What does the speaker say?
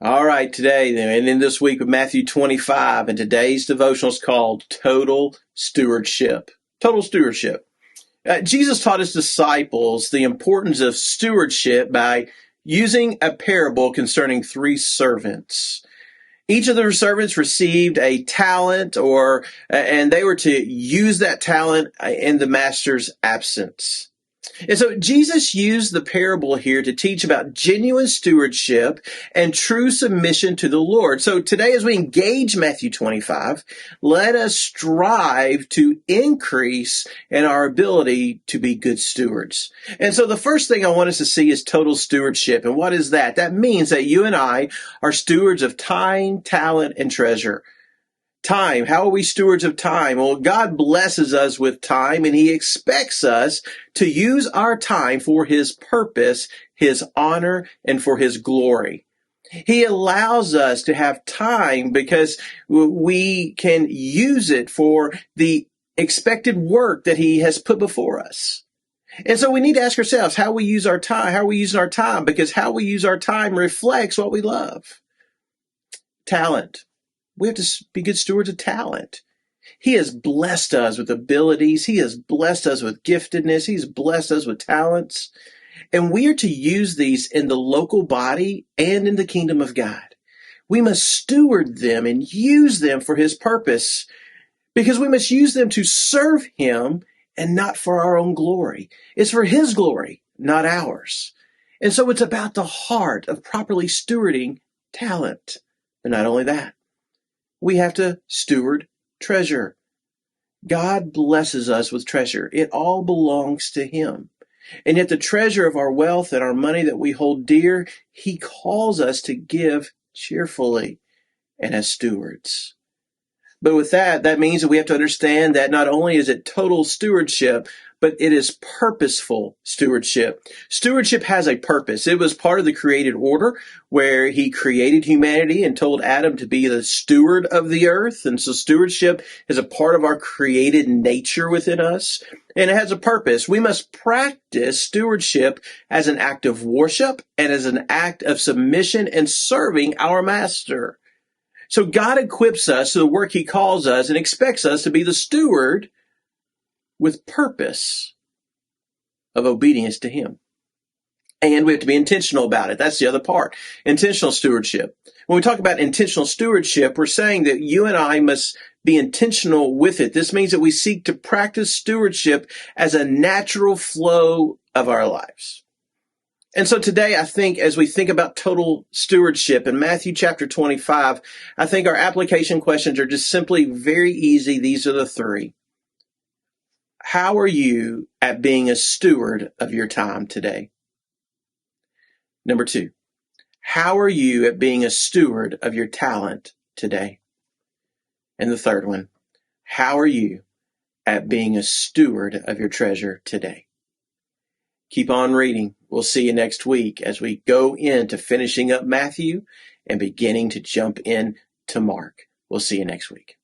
All right, today and in this week with Matthew 25, and today's devotional is called Total Stewardship. Total Stewardship. Jesus taught his disciples the importance of stewardship by using a parable concerning three servants. Each of the servants received a talent, and they were to use that talent in the master's absence. And so Jesus used the parable here to teach about genuine stewardship and true submission to the Lord. So today, as we engage Matthew 25, let us strive to increase in our ability to be good stewards. And so the first thing I want us to see is total stewardship. And what is that? That means that you and I are stewards of time, talent, and treasure. Time. How are we stewards of time? Well, God blesses us with time, and he expects us to use our time for his purpose, his honor, and for his glory. He allows us to have time because we can use it for the expected work that he has put before us. And so we need to ask ourselves how we use our time. How are we using our time? Because how we use our time reflects what we love. Talent. We have to be good stewards of talent. He has blessed us with abilities. He has blessed us with giftedness. He's blessed us with talents. And we are to use these in the local body and in the kingdom of God. We must steward them and use them for his purpose, because we must use them to serve him and not for our own glory. It's for his glory, not ours. And so it's about the heart of properly stewarding talent. But not only that, we have to steward treasure. God blesses us with treasure. It all belongs to him. And yet the treasure of our wealth and our money that we hold dear, he calls us to give cheerfully and as stewards. But with that means that we have to understand that not only is it total stewardship, but it is purposeful stewardship. Stewardship has a purpose. It was part of the created order where he created humanity and told Adam to be the steward of the earth. And so stewardship is a part of our created nature within us. And it has a purpose. We must practice stewardship as an act of worship and as an act of submission and serving our master. So God equips us to the work he calls us and expects us to be the steward with purpose of obedience to him. And we have to be intentional about it. That's the other part. Intentional stewardship. When we talk about intentional stewardship, we're saying that you and I must be intentional with it. This means that we seek to practice stewardship as a natural flow of our lives. And so today, I think as we think about total stewardship in Matthew chapter 25, I think our application questions are just simply very easy. These are the three. How are you at being a steward of your time today? Number two, how are you at being a steward of your talent today? And the third one, how are you at being a steward of your treasure today? Keep on reading. We'll see you next week as we go into finishing up Matthew and beginning to jump in to Mark. We'll see you next week.